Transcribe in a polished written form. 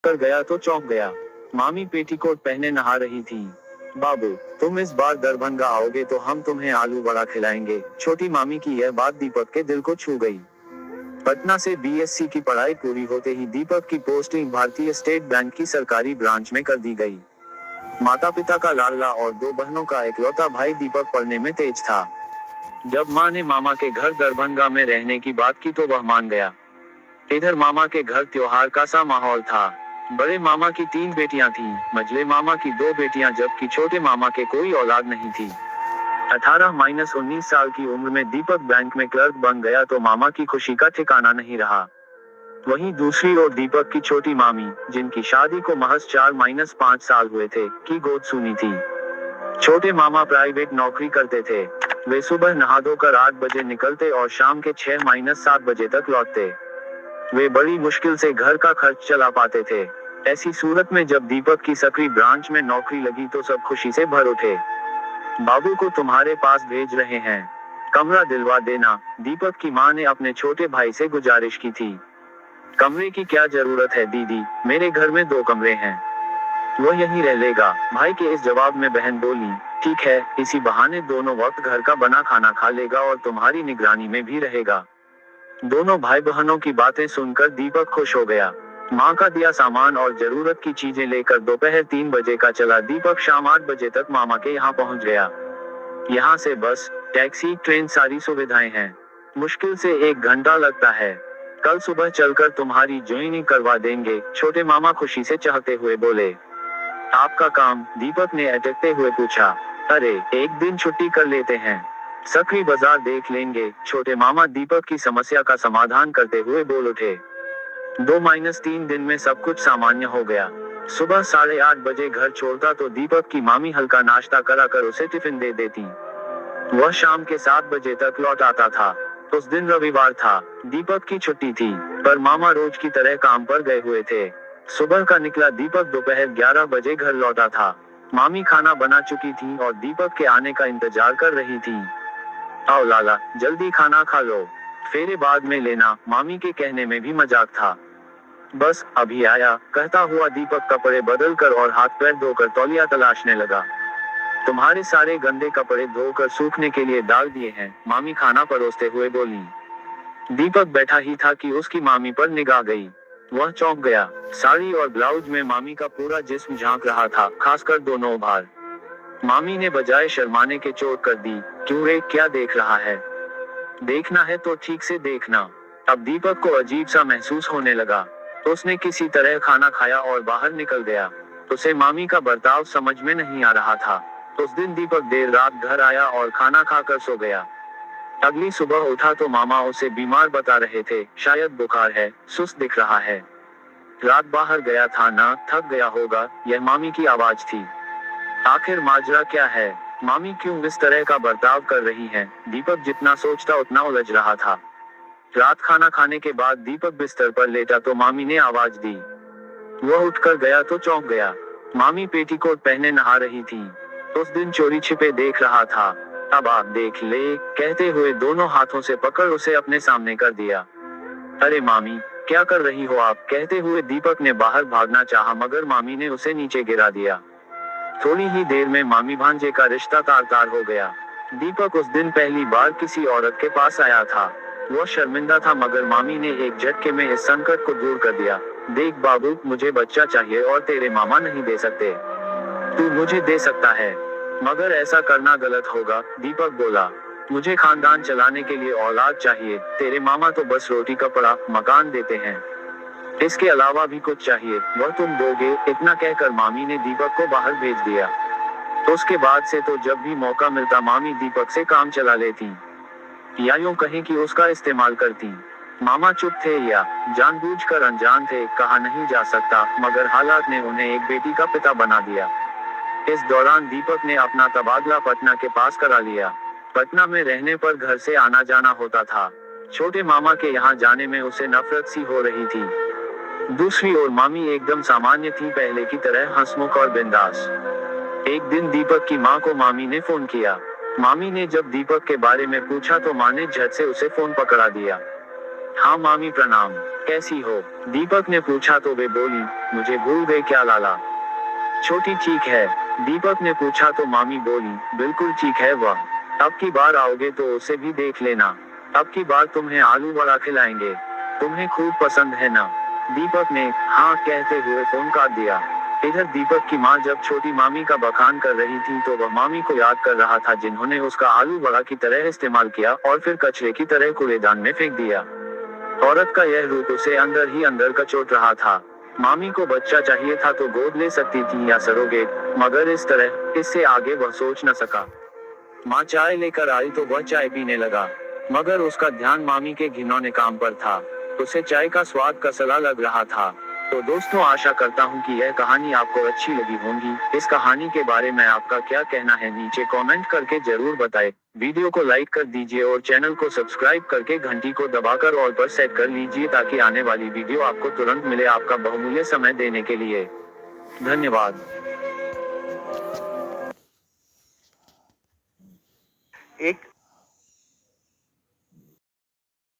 कर गया तो चौंक गया। मामी पेटीकोट पहने नहा रही थी। बाबू, तुम इस बार दरभंगा आओगे तो हम तुम्हें आलू वड़ा खिलाएंगे। छोटी मामी की यह बात दीपक के दिल को छू गई। पटना से बीएससी की पढ़ाई पूरी होते ही दीपक की पोस्टिंग भारतीय स्टेट बैंक की सरकारी ब्रांच में कर दी गई। माता पिता का लाडला और दो बहनों का इकलौता भाई दीपक पढ़ने में तेज था। जब माँ ने मामा के घर दरभंगा में रहने की बात की तो वह मान गया। इधर मामा के घर त्योहार का सा माहौल था। बड़े मामा की 3 बेटियां थीं, मझले मामा की 2 बेटियां, जबकि छोटे मामा के कोई औलाद नहीं थी। 18-19 साल की उम्र में दीपक बैंक में क्लर्क बन गया तो मामा की खुशी का ठिकाना नहीं रहा। वहीं दूसरी ओर दीपक की छोटी मामी, जिनकी शादी को महज 4-5 साल हुए थे, की गोद सूनी थी। छोटे मामा प्राइवेट नौकरी करते थे। वे सुबह नहा धोकर 8 बजे निकलते और शाम के 6-7 बजे तक लौटते। वे बड़ी मुश्किल से घर का खर्च चला पाते थे। ऐसी सूरत में जब दीपक की सकरी ब्रांच में नौकरी लगी तो सब खुशी से भर उठे। बाबू को तुम्हारे पास भेज रहे हैं, कमरा दिलवा देना, दीपक की मां ने अपने छोटे भाई से गुजारिश की थी। कमरे की क्या जरूरत है दीदी, मेरे घर में 2 कमरे हैं, वो यहीं रह लेगा। भाई के इस जवाब में बहन बोली, ठीक है, इसी बहाने दोनों वक्त घर का बना खाना खा लेगा और तुम्हारी निगरानी में भी रहेगा। दोनों भाई बहनों की बातें सुनकर दीपक खुश हो गया। माँ का दिया सामान और जरूरत की चीजें लेकर दोपहर 3 बजे का चला दीपक शाम 8 बजे तक मामा के यहाँ पहुँच गया। यहाँ से बस, टैक्सी, ट्रेन, सारी सुविधाएं हैं। मुश्किल से 1 घंटा लगता है। कल सुबह चलकर तुम्हारी ज्वाइनिंग करवा देंगे, छोटे मामा खुशी से चहकते हुए बोले। आपका काम, दीपक ने अटकते हुए पूछा। अरे, एक दिन छुट्टी कर लेते हैं, सकरी बाजार देख लेंगे, छोटे मामा दीपक की समस्या का समाधान करते हुए बोल उठे। 2-3 दिन में सब कुछ सामान्य हो गया। सुबह 8:30 बजे घर छोड़ता तो दीपक की मामी हल्का नाश्ता कराकर उसे टिफिन दे देती। वह शाम के 7 बजे तक लौट आता था। उस दिन रविवार था, दीपक की छुट्टी थी, पर मामा रोज की तरह काम पर गए हुए थे। सुबह का निकला दीपक दोपहर 11 बजे घर लौटा था। मामी खाना बना चुकी थी और दीपक के आने का इंतजार कर रही थी। आओ लाला, जल्दी खाना खा लो, फेरे बाद में लेना, मामी के कहने में भी मजाक था। बस अभी आया, कहता हुआ दीपक कपड़े बदल कर और हाथ पैर धोकर तौलिया तलाशने लगा। तुम्हारे सारे गंदे कपड़े धोकर सूखने के लिए डाल दिए हैं, मामी खाना परोसते हुए बोली। दीपक बैठा ही था कि उसकी मामी पर निगाह गई। वह चौंक गया। साड़ी और ब्लाउज में मामी का पूरा जिस्म झांक रहा था, खासकर दोनों उभार। मामी ने बजाय शर्माने के चोट कर दी। क्यों रे, क्या देख रहा है? देखना है तो ठीक से देखना। अब दीपक को अजीब सा महसूस होने लगा। तो उसने किसी तरह खाना खाया और बाहर निकल गया। उसे मामी का बर्ताव समझ में नहीं आ रहा था। उस दिन दीपक देर रात घर आया और खाना खाकर सो गया। अगली सुबह उठा तो मामा उसे बीमार बता रहे थे, शायद बुखार है, सुस्त दिख रहा है। रात बाहर गया था ना, थक गया होगा, यह मामी की आवाज थी। आखिर माजरा क्या है? मामी क्यों इस तरह का बर्ताव कर रही हैं? दीपक जितना सोचता उतना उलझ रहा था। रात खाना खाने के बाद दीपक बिस्तर पर लेटा तो मामी ने आवाज दी। वह उठकर गया तो चौंक गया। मामी पेटीकोट पहने नहा रही थी। उस दिन चोरी छिपे देख रहा था। अब आप देख ले, कहते हुए दोनों हाथों से पकड़ उसे अपने सामने कर दिया। अरे मामी, क्या कर रही हो आप? कहते हुए दीपक ने बाहर भागना चाहा मगर मामी ने उसे नीचे गिरा दिया। थोड़ी ही देर में मामी भांजे का रिश्ता तार तार हो गया। दीपक उस दिन पहली बार किसी औरत के पास आया था। वह शर्मिंदा था मगर मामी ने एक झटके में इस संकट को दूर कर दिया। देख बाबू, मुझे बच्चा चाहिए और तेरे मामा नहीं दे सकते। तू मुझे दे सकता है, मगर ऐसा करना गलत होगा, दीपक बोला। मुझे खानदान चलाने के लिए औलाद चाहिए, तेरे मामा तो बस रोटी कपड़ा मकान देते हैं, इसके अलावा भी कुछ चाहिए, वह तुम दोगे? इतना कहकर मामी ने दीपक को बाहर भेज दिया। उसके बाद से तो जब भी मौका मिलता मामी दीपक से काम चला लेती, या यूं कहें कि उसका इस्तेमाल करती। मामा चुप थे या जानबूझकर अनजान थे, कहा नहीं जा सकता, मगर हालात ने उन्हें एक बेटी का पिता बना दिया। इस दौरान दीपक ने अपना तबादला पटना के पास करा लिया। पटना में रहने पर घर से आना जाना होता था। छोटे मामा के यहाँ जाने में उसे नफरत सी हो रही थी। दूसरी ओर मामी एकदम सामान्य थी, पहले की तरह हंसमुख और बिंदास। एक दिन दीपक की माँ को मामी ने फोन किया। मामी ने जब दीपक के बारे में पूछा तो माँ ने झट से उसे फोन पकड़ा दिया। हाँ मामी प्रणाम, कैसी हो? दीपक ने पूछा तो वे बोली, मुझे भूल गए क्या लाला? छोटी ठीक है। दीपक ने पूछा तो मामी बोली, बिल्कुल ठीक है वह। अब की बार आओगे तो उसे भी देख लेना। अब की बार तुम्हें आलू वड़ा खिलाएंगे। तुम्हें खूब पसंद है ना? दीपक ने हाँ कहते हुए फोन काट दिया। इधर दीपक की माँ जब छोटी मामी का बखान कर रही थी तो वह मामी को याद कर रहा था जिन्होंने उसका आलू वड़ा की तरह इस्तेमाल किया और फिर कचरे की तरह कूड़ेदान में फेंक दिया। औरत का यह रूप उसे अंदर ही अंदर कचोट रहा था। मामी को बच्चा चाहिए था तो गोद ले सकती थी या सरोगेट, मगर इस तरह, इससे आगे वह सोच न सका। माँ चाय लेकर आई तो वह चाय पीने लगा, मगर उसका ध्यान मामी के घिनौने काम पर था। उसे चाय का स्वाद कसला लग रहा था। तो दोस्तों आशा करता हूँ कि यह कहानी आपको अच्छी लगी होगी। इस कहानी के बारे में आपका क्या कहना है नीचे कमेंट करके जरूर बताएं। वीडियो को लाइक कर दीजिए और चैनल को सब्सक्राइब करके घंटी को दबाकर ऑल पर सेट कर लीजिए ताकि आने वाली वीडियो आपको तुरंत मिले। आपका बहुमूल्य समय देने के लिए धन्यवाद। एक